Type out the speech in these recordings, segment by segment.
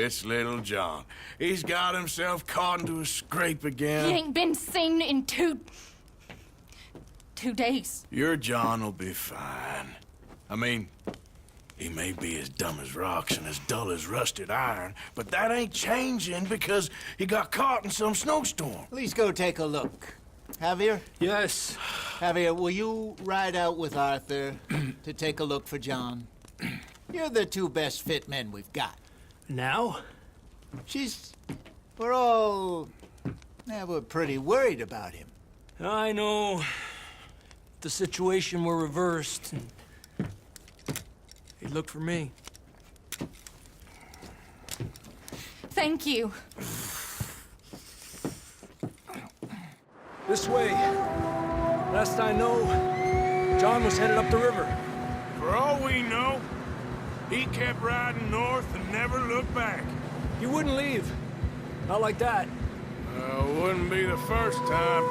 It's little John. He's got himself caught into a scrape again. He ain't been seen in two days. Your John will be fine. I mean, he may be as dumb as rocks and as dull as rusted iron, but that ain't changing because he got caught in some snowstorm. Please go take a look. Javier? Yes. Javier, will you ride out with Arthur to take a look for John? You're the two best fit men we've got. Now? We're pretty worried about him. I know. If the situation were reversed, he'd look for me. Thank you. This way. Last I know, John was headed up the river. For all we know, he kept riding north and never looked back. He wouldn't leave. Not like that. Wouldn't be the first time.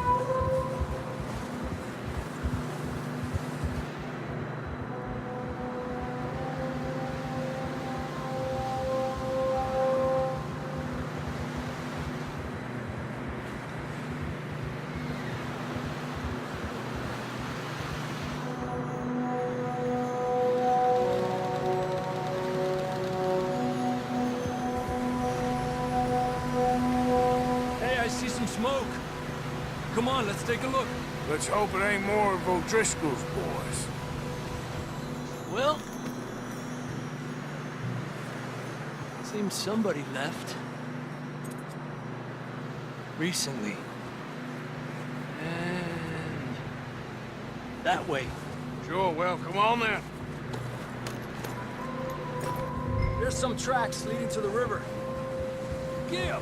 Smoke. Come on, let's take a look. Let's hope it ain't more of O'Driscoll's boys. Well, seems somebody left. Recently. And that way. Sure, well, come on then. There's some tracks leading to the river. Yeah.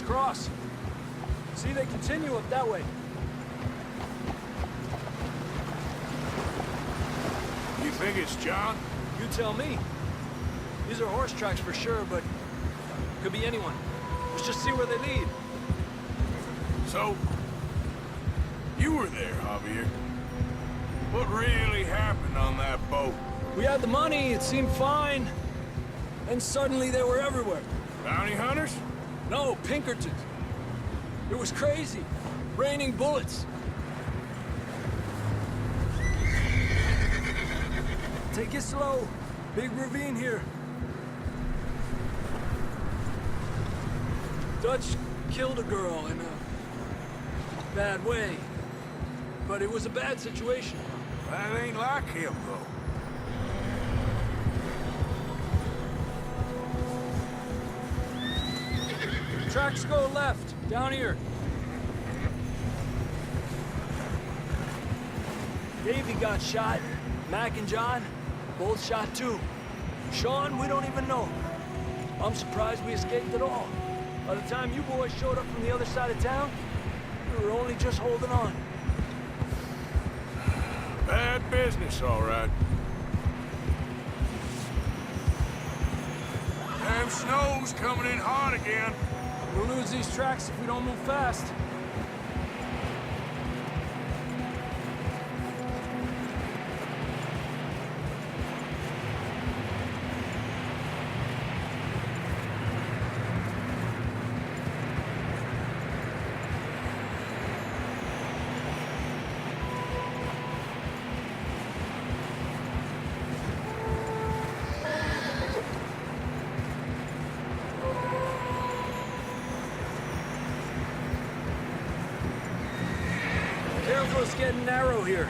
Cross. See, they continue up that way. You think it's John? You tell me. These are horse tracks for sure, but could be anyone. Let's just see where they lead. So, you were there, Javier. What really happened on that boat? We had the money, it seemed fine. And suddenly they were everywhere. Bounty hunters? No, Pinkertons. It was crazy. Raining bullets. Take it slow. Big ravine here. Dutch killed a girl in a bad way. But it was a bad situation. That ain't like him, though. Tracks go left, down here. Davey got shot. Mac and John, both shot too. Sean, we don't even know. I'm surprised we escaped at all. By the time you boys showed up from the other side of town, we were only just holding on. Bad business, all right. Damn snow's coming in hard again. We'll lose these tracks if we don't move fast. Careful, it's getting narrow here.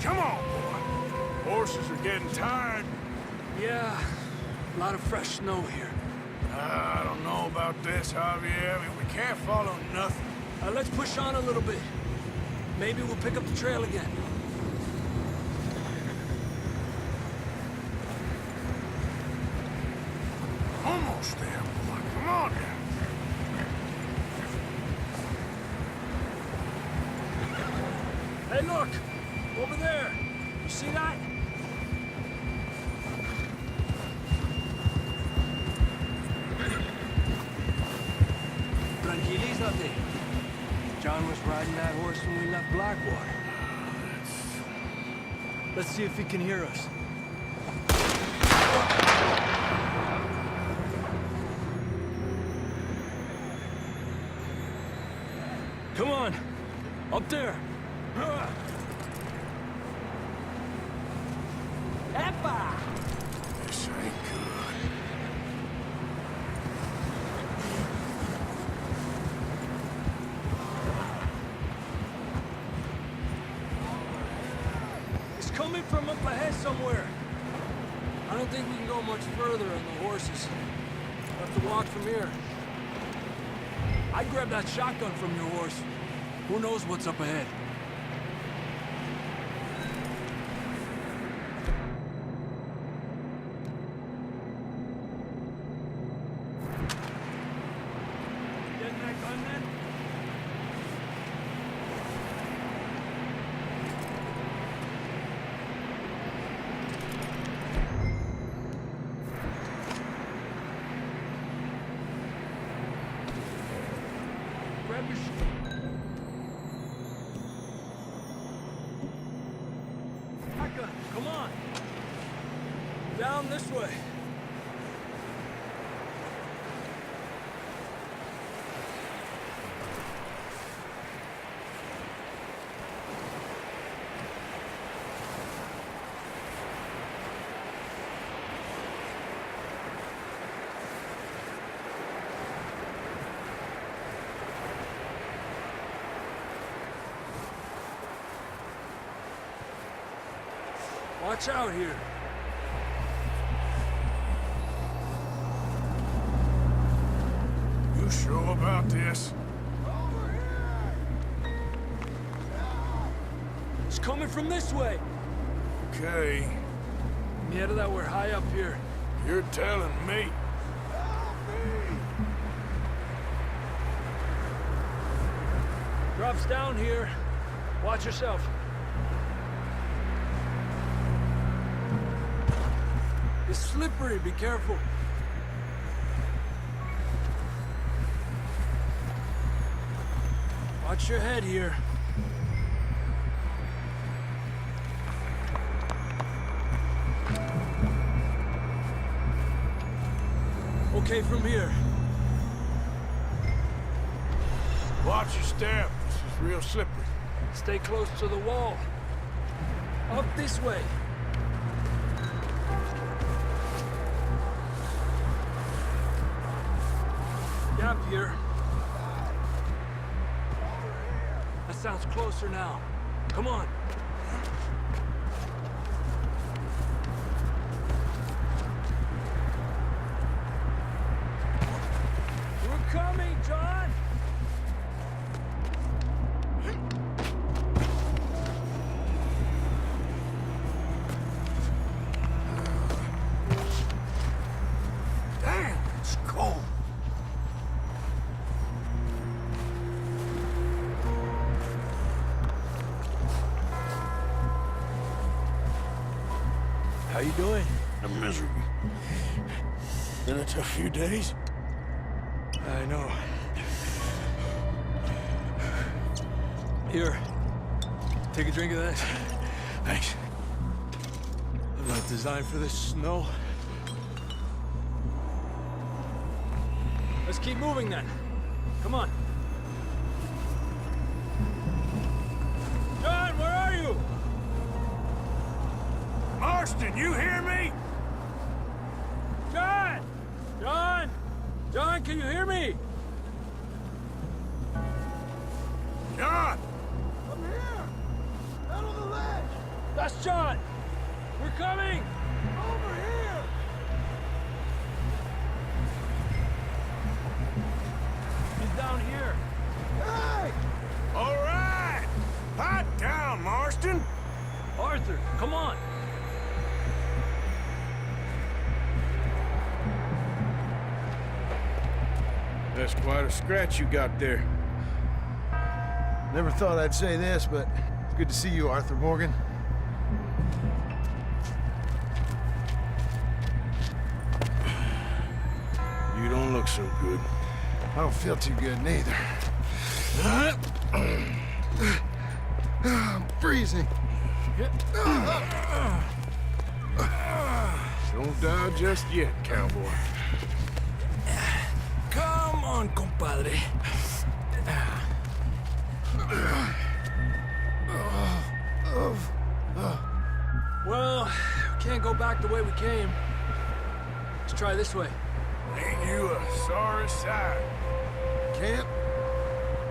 Come on, boy. Horses are getting tired. Yeah, a lot of fresh snow here. I don't know about this, Javier. I mean, we can't follow nothing. Let's push on a little bit. Maybe we'll pick up the trail again. Almost there, boy. Come on now. Hey, look! Over there! You see that? Sunday. John was riding that horse when we left Blackwater. Let's see if he can hear us. Come on! Up there! Eppa! This ain't good. It's coming from up ahead somewhere. I don't think we can go much further on the horses. We'll have to walk from here. I'd grab that shotgun from your horse. Who knows what's up ahead? Getting that gun then? Grab your shotgun. Come on. Down this way. Watch out here. You sure about this? It's coming from this way. Okay, Yeah, that we're high up here. you're telling me. Drops down here. Watch yourself. It's slippery, be careful. Watch your head here. Okay, from here. Watch your step. This is real slippery. Stay close to the wall. Up this way. Gap here. That sounds closer now. Come on. We're coming, John! Damn, it's cold. How you doing? I'm miserable. Been a tough few days. I know. Here. Take a drink of that. Thanks. I'm not designed for this snow. Let's keep moving then. Come on. John, where are you? Marston, you hear me? John! John! John, can you hear me? John! I'm here! Out on the ledge! That's John! We're coming! Over here! He's down here. Hey! All right! Pipe down, Marston! Arthur, come on! That's quite a scratch you got there. Never thought I'd say this, but it's good to see you, Aurthur Morgan. You don't look so good. I don't feel too good neither. I'm freezing. Don't die just yet, cowboy. Come on, compadre. Well, we can't go back the way we came. Let's try this way. Ain't you a sorry sight? Can't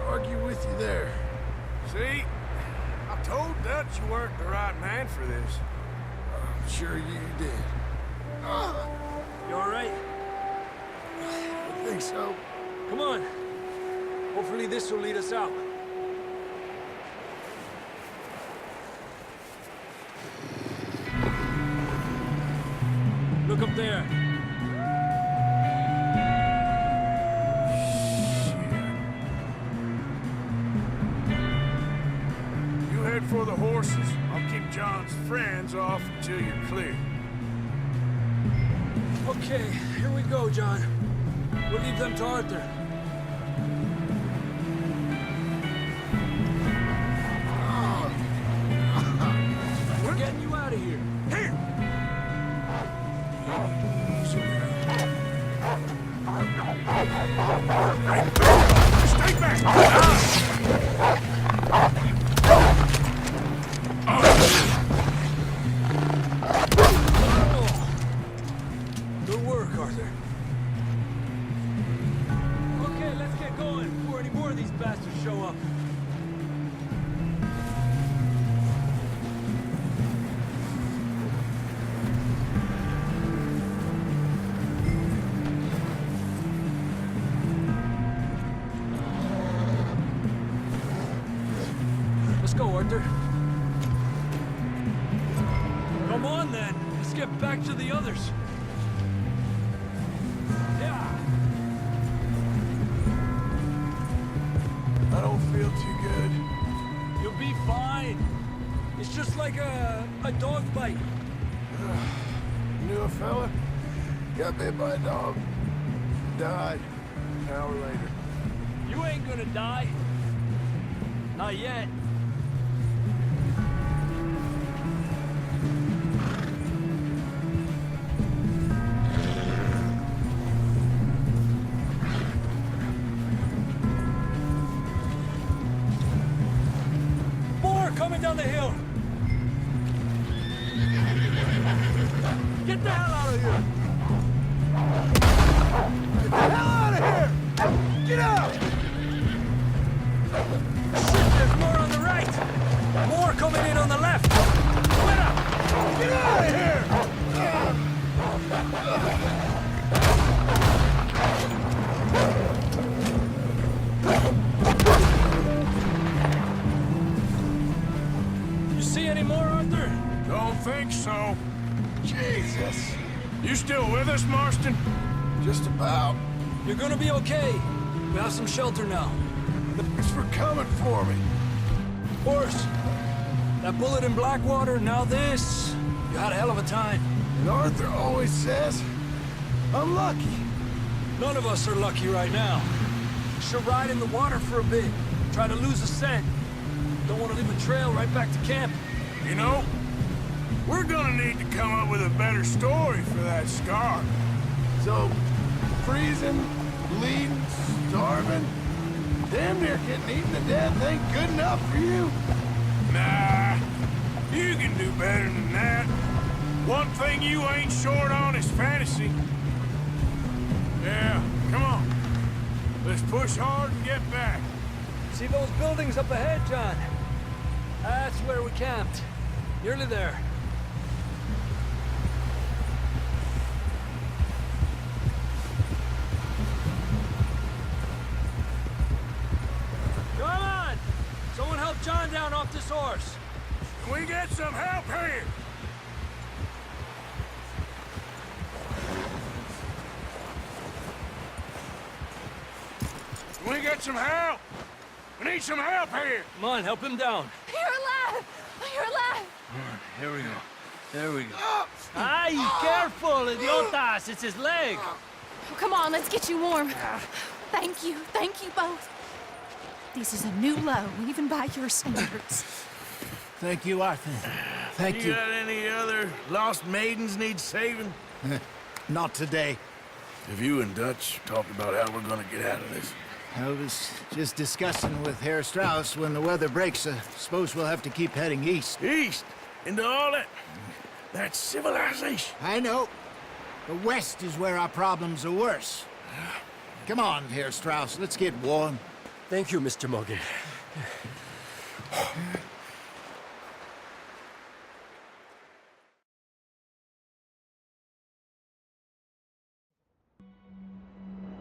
argue with you there. See? I told Dutch you weren't the right man for this. I'm sure you did. You all right? I think so. Come on. Hopefully this will lead us out. Look up there. You head for the horses. I'll keep John's friends off until you're clear. Okay, here we go, John. We'll leave them to Arthur. We're getting you out of here. Here! Stay back! Good work, Arthur. Okay, let's get going before any more of these bastards show up. Let's go, Arthur. Come on, then. Let's get back to the others. Yeah. I don't feel too good. You'll be fine. It's just like a dog bite. Knew a fella? Got bit by a dog. Died an hour later. You ain't gonna die. Not yet. More coming down the hill. Get the hell out of here. Get the hell out of here! Get out! Shit, there's more on the right. More coming in on the left. Split up. Get out of here! You see any more, Arthur? Don't think so. Jesus! You still with us, Marston? Just about. You're gonna be okay. We have some shelter now. Thanks for coming for me. Horse, that bullet in Blackwater, now this. You had a hell of a time. And Arthur always says, I'm lucky. None of us are lucky right now. Should ride in the water for a bit. Try to lose the scent. Don't want to leave a trail right back to camp. You know, we're gonna need to come up with a better story for that scar. So, freezing, bleeding, starving, damn near getting eaten to death ain't good enough for you? Nah, you can do better than that. One thing you ain't short on is fantasy. Yeah, come on. Let's push hard and get back. See those buildings up ahead, John? That's where we camped. Nearly there. Come on! Someone help John down off this horse. Can we get some help here? Can we get some help? We need some help here. Come on, help him down. You're alive! You're alive! Here we go. There we go. Ay, careful, idiotas! It's his leg! Come on, let's get you warm. Thank you both. This is a new low, even by your standards. Thank you, Arthur. Thank you. You got any other lost maidens need saving? Not today. Have you and Dutch talked about how we're gonna get out of this? I was just discussing with Herr Strauss when the weather breaks. I suppose we'll have to keep heading east. East? Into all that... That's civilization. I know. The west is where our problems are worse. Come on, Herr Strauss. Let's get warm. Thank you, Mr. Morgan.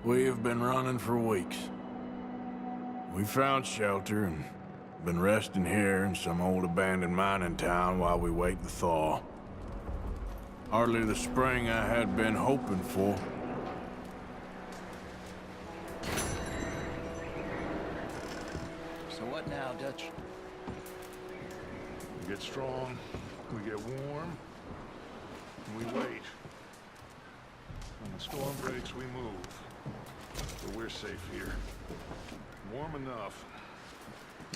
We have been running for weeks. We found shelter and been resting here in some old abandoned mining town while we wait the thaw. Hardly the spring I had been hoping for. So what now, Dutch? We get strong, we get warm, and we wait. When the storm breaks, we move. But we're safe here. Warm enough.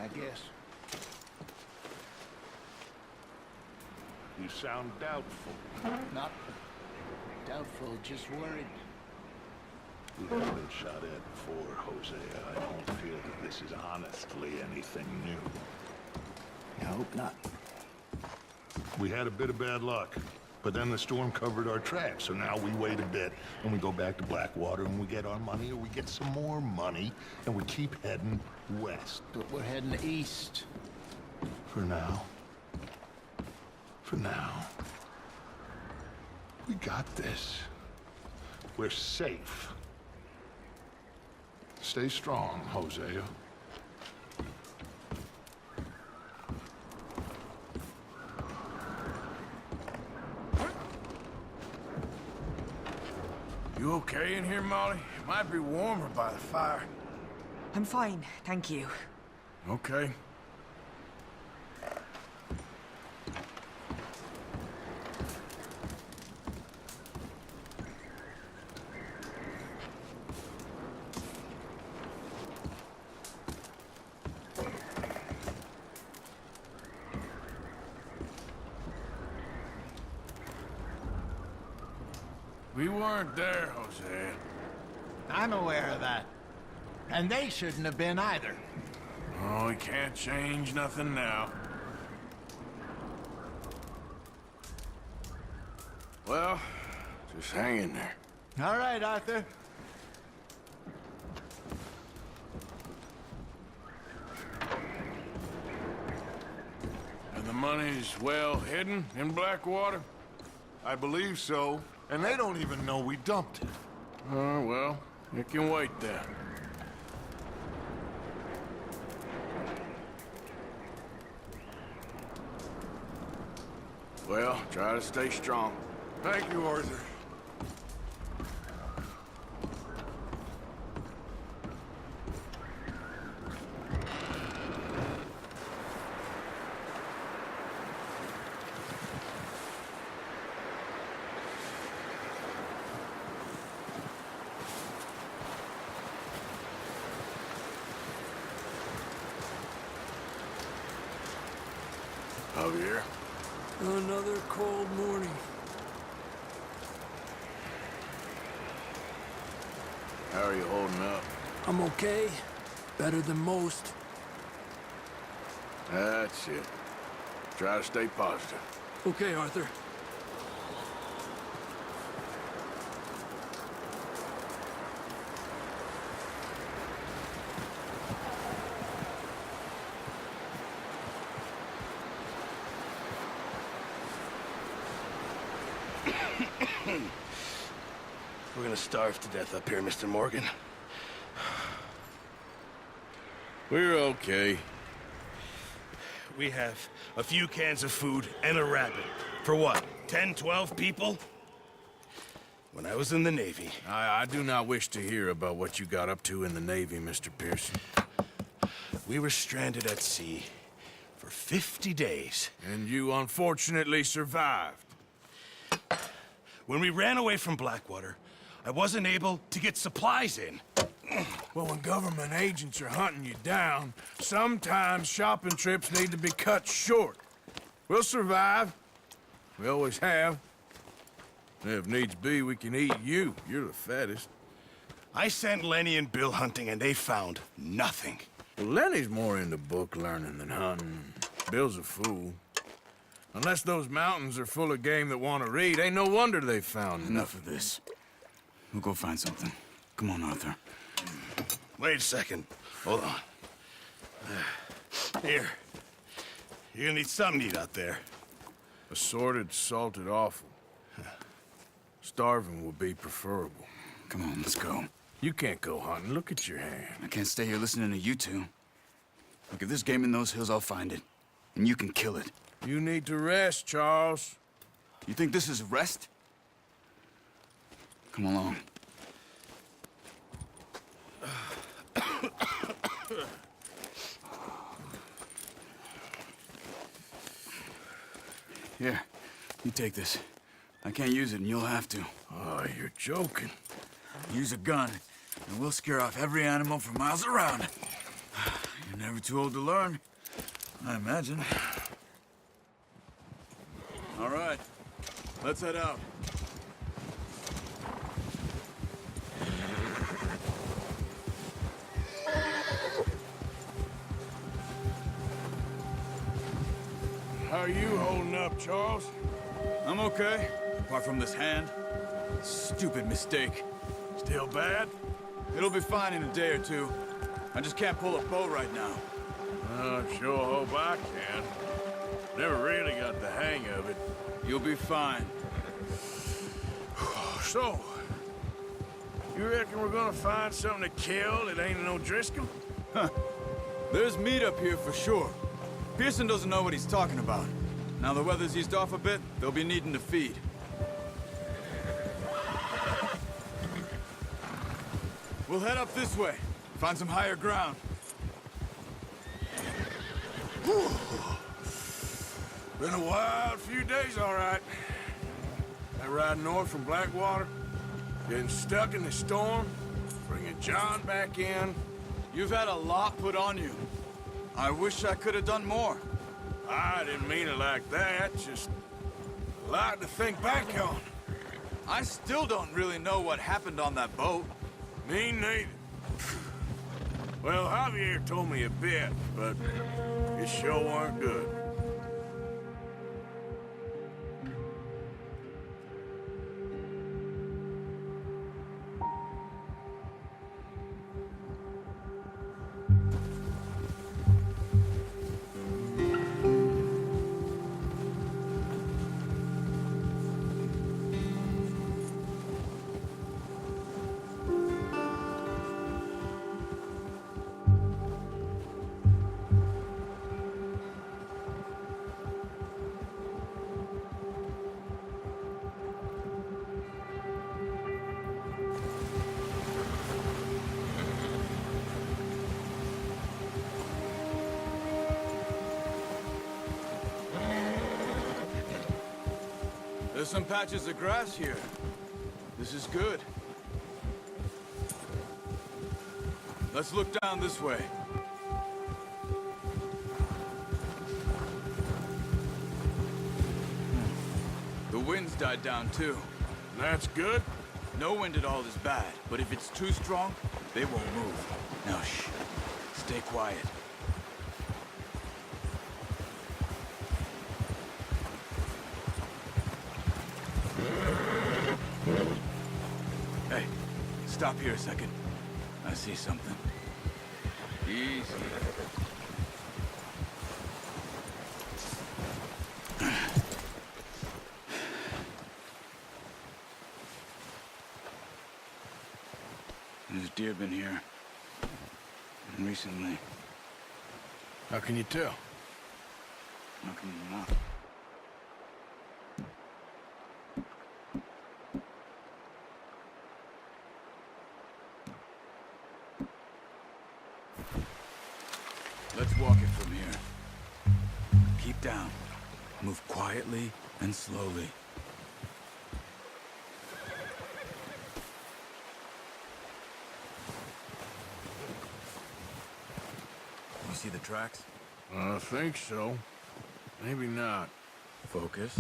I guess. You sound doubtful. Not doubtful, just worried. We have been shot at before, Hosea. I don't feel that this is honestly anything new. I hope not. We had a bit of bad luck, but then the storm covered our tracks, so now we wait a bit, and we go back to Blackwater, and we get our money, or we get some more money, and we keep heading west. But we're heading east. For now. For now. We got this. We're safe. Stay strong, Hosea. You okay in here, Molly? It might be warmer by the fire. I'm fine, thank you. Okay. We weren't there, Jose. I'm aware of that. And they shouldn't have been either. Oh, we can't change nothing now. Well, just hang in there. All right, Arthur. And the money's well hidden in Blackwater? I believe so. And they don't even know we dumped it. Oh, well, it can wait then. Well, try to stay strong. Thank you, Arthur. Javier? Another cold morning. How are you holding up? I'm okay. Better than most. That's it. Try to stay positive. Okay, Arthur. We're gonna starve to death up here, Mr. Morgan. We're okay. We have a few cans of food and a rabbit. For what, 10, 12 people? When I was in the Navy... I do not wish to hear about what you got up to in the Navy, Mr. Pearson. We were stranded at sea for 50 days. And you unfortunately survived. When we ran away from Blackwater, I wasn't able to get supplies in. Well, when government agents are hunting you down, sometimes shopping trips need to be cut short. We'll survive. We always have. If needs be, we can eat you. You're the fattest. I sent Lenny and Bill hunting, and they found nothing. Well, Lenny's more into book learning than hunting. Bill's a fool. Unless those mountains are full of game that want to read, ain't no wonder they found Enough of this. We'll go find something. Come on, Arthur. Wait a second. Hold on. Here. You're gonna need something to eat out there. Assorted, salted offal. Starving would be preferable. Come on, let's go. You can't go hunting. Look at your hand. I can't stay here listening to you two. Look, if there's game in those hills, I'll find it. And you can kill it. You need to rest, Charles. You think this is rest? Come along. Here, you take this. I can't use it, and you'll have to. Oh, you're joking. Use a gun, and we'll scare off every animal for miles around. You're never too old to learn, I imagine. All right, let's head out. How are you holding up, Charles? I'm okay, apart from this hand. Stupid mistake. Still bad? It'll be fine in a day or two. I just can't pull a bow right now. I sure hope I can. Never really got the hang of it. You'll be fine. So, you reckon we're gonna find something to kill that ain't no Driscoll? There's meat up here for sure. Pearson doesn't know what he's talking about. Now the weather's eased off a bit, they'll be needing to feed. We'll head up this way. Find some higher ground. Been a wild few days, all right. That ride north from Blackwater, getting stuck in the storm, bringing John back in. You've had a lot put on you. I wish I could have done more. I didn't mean it like that, just a lot to think back on. I still don't really know what happened on that boat. Me neither. Well, Javier told me a bit, but it sure weren't good. There's some patches of grass here. This is good. Let's look down this way. The wind's died down too. That's good. No wind at all is bad, but if it's too strong, they won't move. Now shh. Stay quiet. Hey, stop here a second. I see something. Easy. There's deer been here. Recently. How can you tell? How can you not? Let's walk it from here. Keep down. Move quietly and slowly. see the tracks? I think so. Maybe not. Focus.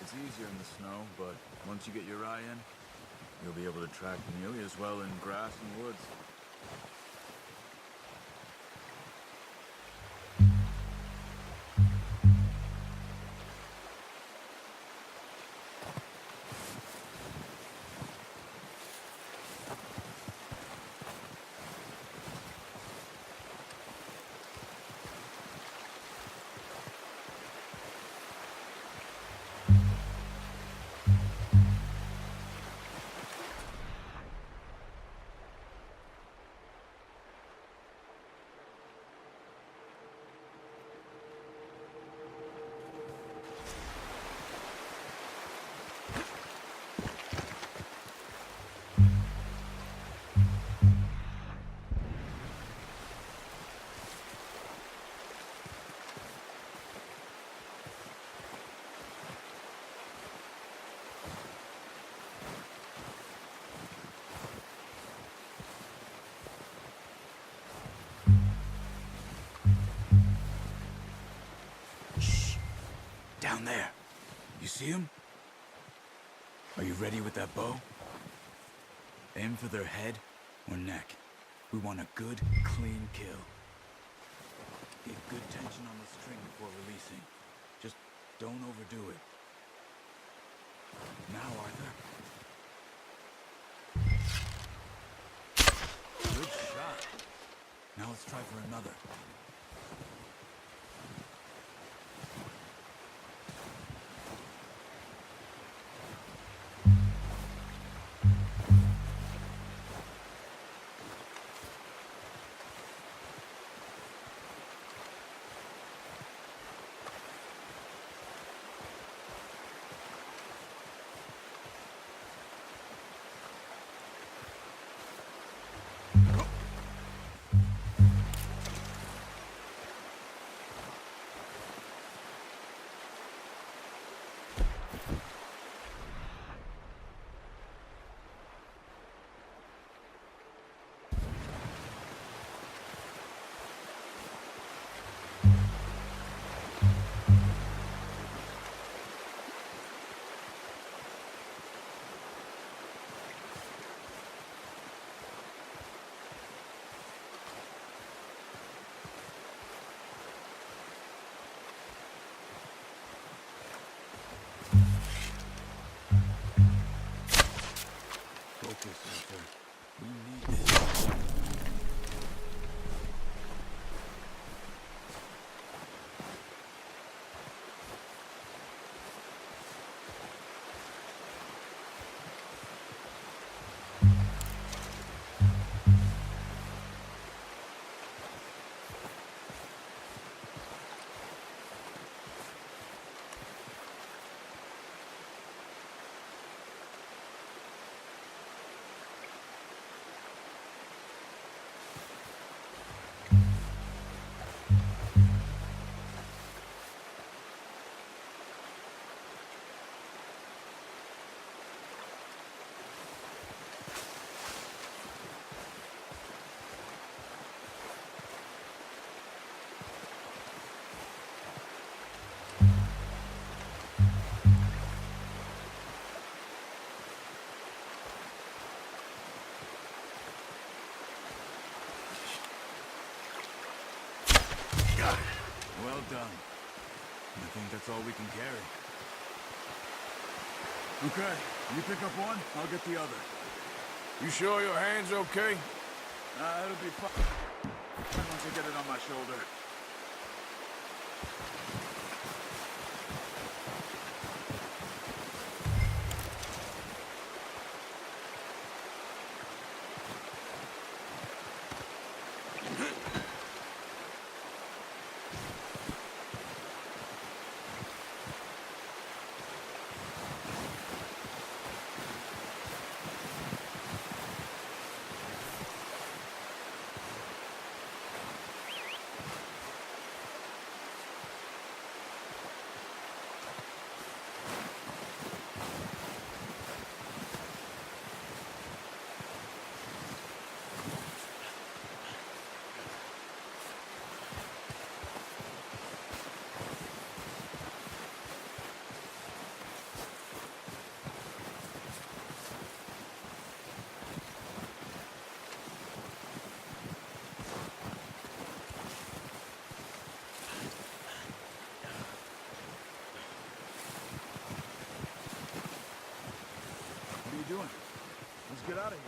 It's easier in the snow, but once you get your eye in, you'll be able to track nearly as well in grass and woods. Down there. You see him? Are you ready with that bow? Aim for their head or neck. We want a good, clean kill. Get good tension on the string before releasing. Just don't overdo it. Now, Arthur. Good shot. Now let's try for another. Focus, Arthur. We need this. Well done. I think that's all we can carry. Okay, you pick up one, I'll get the other. You sure your hand's okay? It'll be fine once I get it on my shoulder. What are you doing? Let's get out of here.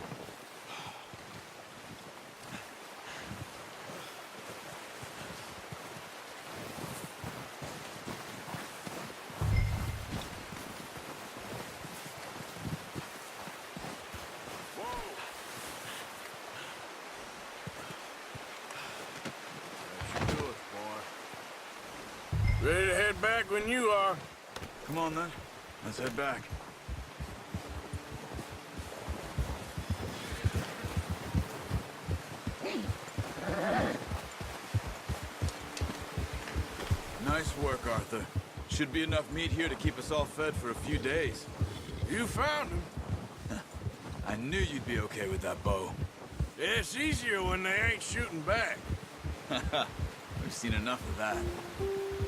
Let's do it, boy. Ready to head back when you are. Come on, then. Let's head back. Nice work, Arthur. Should be enough meat here to keep us all fed for a few days. You found him. I knew you'd be okay with that bow. Yeah, it's easier when they ain't shooting back. We've seen enough of that.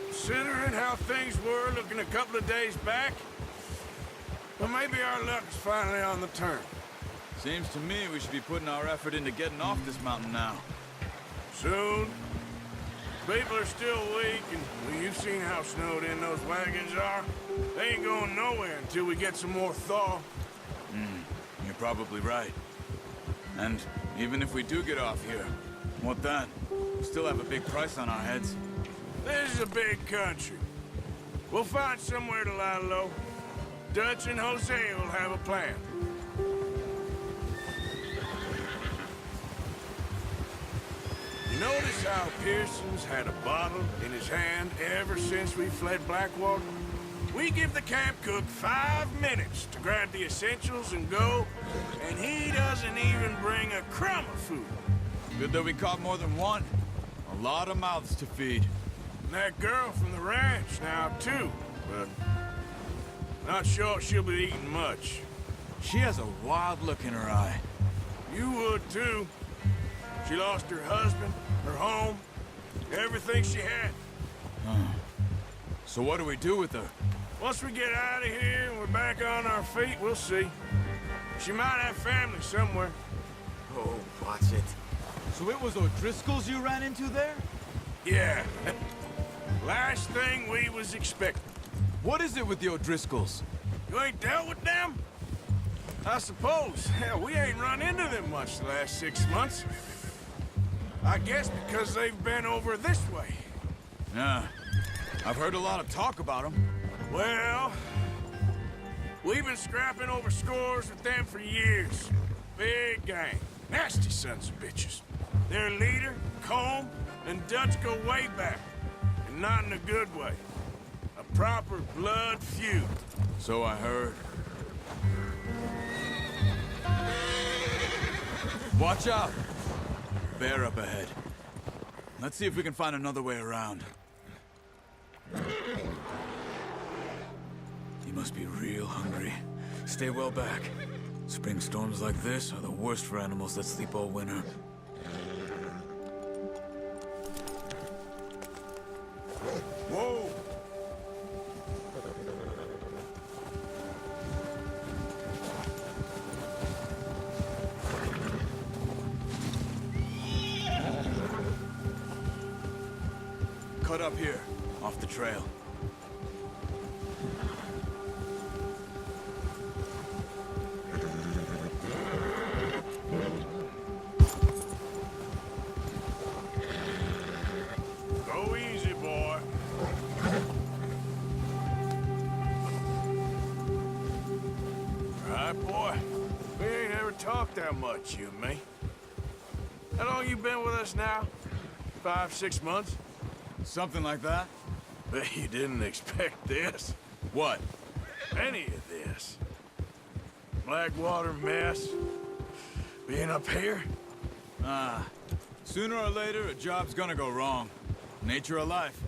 Considering how things were looking a couple of days back, well, maybe our luck's finally on the turn. Seems to me we should be putting our effort into getting off this mountain now. Soon. People are still weak, and well, you've seen how snowed in those wagons are. They ain't going nowhere until we get some more thaw. You're probably right. And even if we do get off here, what then? We still have a big price on our heads. This is a big country. We'll find somewhere to lie low. Dutch and Jose will have a plan. You notice how Pearson's had a bottle in his hand ever since we fled Blackwater? We give the camp cook 5 minutes to grab the essentials and go, and he doesn't even bring a crumb of food. Good that we caught more than one. A lot of mouths to feed. And that girl from the ranch now, too, but not sure she'll be eating much. She has a wild look in her eye. You would, too. She lost her husband, her home, everything she had. So what do we do with her? Once we get out of here and we're back on our feet, we'll see. She might have family somewhere. Oh, watch it. So it was O'Driscoll's you ran into there? Yeah. Last thing we was expecting. What is it with the O'Driscolls? You ain't dealt with them? I suppose. Hell, we ain't run into them much the last 6 months. I guess because they've been over this way. Yeah. I've heard a lot of talk about them. Well, we've been scrapping over scores with them for years. Big gang. Nasty sons of bitches. Their leader, Combe, and Dutch go way back. And not in a good way. A proper blood feud. So I heard. Watch out! Bear up ahead. Let's see if we can find another way around. You must be real hungry. Stay well back. Spring storms like this are the worst for animals that sleep all winter. Whoa! Cut up here, off the trail. We ain't ever talked that much, you and me. How long you been with us now? 5, 6 months? Something like that? Bet you didn't expect this. What? Any of this. Blackwater mess. Being up here? Sooner or later, a job's gonna go wrong. Nature of life.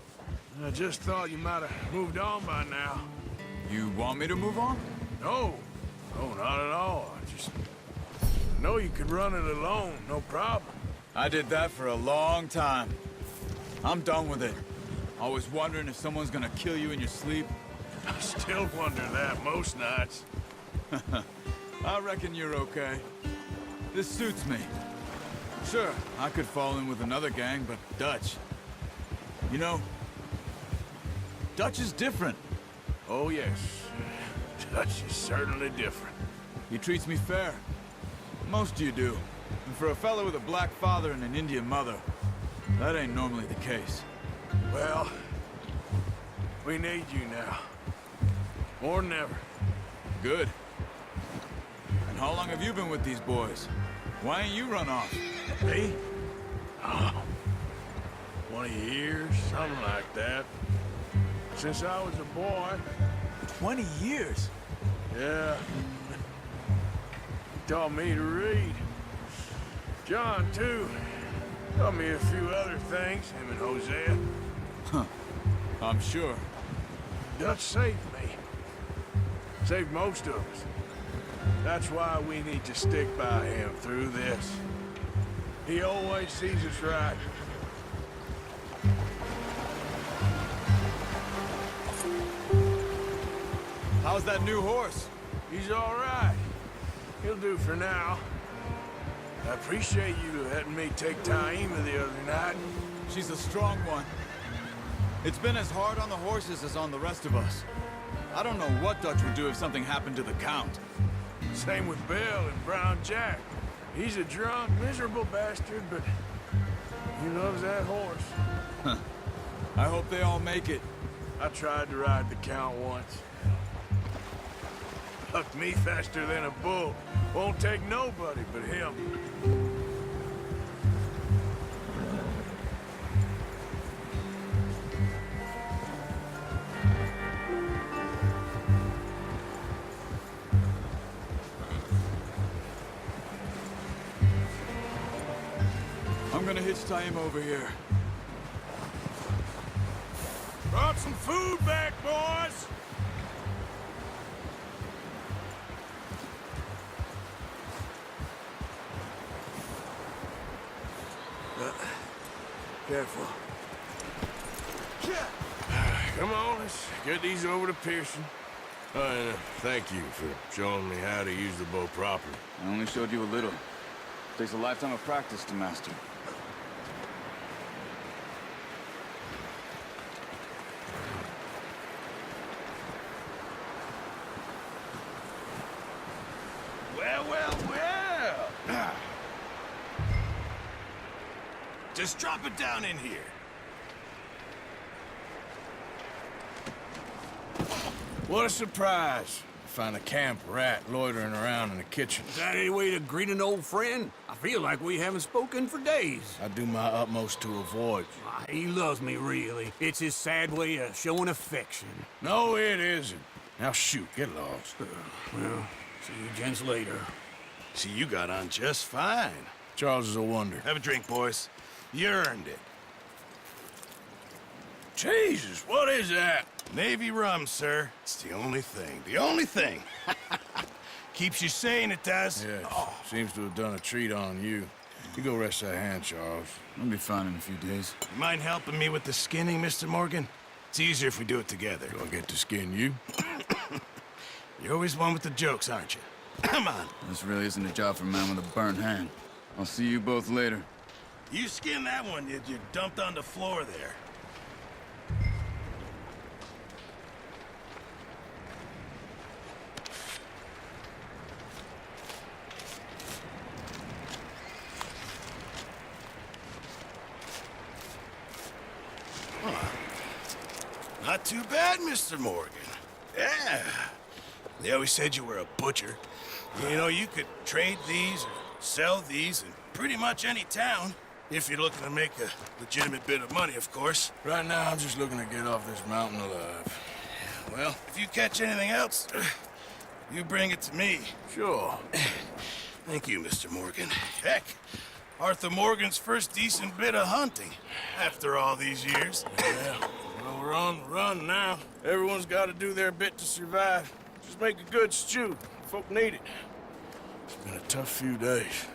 I just thought you might have moved on by now. You want me to move on? No. No, not at all. I just know you could run it alone, no problem. I did that for a long time. I'm done with it. Always wondering if someone's gonna kill you in your sleep. I still wonder that most nights. I reckon you're okay. This suits me. Sure, I could fall in with another gang, but Dutch... You know, Dutch is different. Oh, yes. Dutch is certainly different. He treats me fair. Most of you do. And for a fellow with a black father and an Indian mother, that ain't normally the case. Well, we need you now. More than ever. Good. And how long have you been with these boys? Why ain't you run off? Me? Oh, 20 years, something like that. Since I was a boy. 20 years? Yeah. He taught me to read. John, too. Taught me a few other things, him and Hosea. Huh. I'm sure. Dutch saved me. Saved most of us. That's why we need to stick by him through this. He always sees us right. How's that new horse? He's all right. He'll do for now. I appreciate you letting me take Taima the other night. She's a strong one. It's been as hard on the horses as on the rest of us. I don't know what Dutch would do if something happened to the Count. Same with Bill and Brown Jack. He's a drunk, miserable bastard, but he loves that horse. Huh. I hope they all make it. I tried to ride the Count once. Bucked me faster than a bull. Won't take nobody but him. I'm gonna hitch Taima over here. Brought some food back, boys! Careful. Come on, let's get these over to Pearson. And thank you for showing me how to use the bow properly. I only showed you a little. Takes a lifetime of practice to master. Well, well, well. Just drop it down in here. What a surprise. Find a camp rat loitering around in the kitchen. Is that any way to greet an old friend? I feel like we haven't spoken for days. I do my utmost to avoid you. He loves me, really. It's his sad way of showing affection. No, it isn't. Now shoot, get lost. Well, see you gents later. See, you got on just fine. Charles is a wonder. Have a drink, boys. You earned it. Jesus, what is that? Navy rum, sir. It's the only thing. The only thing. Keeps you sane, it does. Yes, seems to have done a treat on you. You go rest that hand, Charles. I'll be fine in a few days. You mind helping me with the skinning, Mr. Morgan? It's easier if we do it together. Do I get to skin you? You're always one with the jokes, aren't you? Come on. This really isn't a job for a man with a burnt hand. I'll see you both later. You skin that one you dumped on the floor there. Not too bad, Mr. Morgan. Yeah. They always said you were a butcher. You know, you could trade these or sell these in pretty much any town. If you're looking to make a legitimate bit of money, of course. Right now, I'm just looking to get off this mountain alive. Well, if you catch anything else, you bring it to me. Sure. Thank you, Mr. Morgan. Heck, Aurthur Morgan's first decent bit of hunting after all these years. Yeah, well, we're on the run now. Everyone's got to do their bit to survive. Just make a good stew. Folk need it. It's been a tough few days.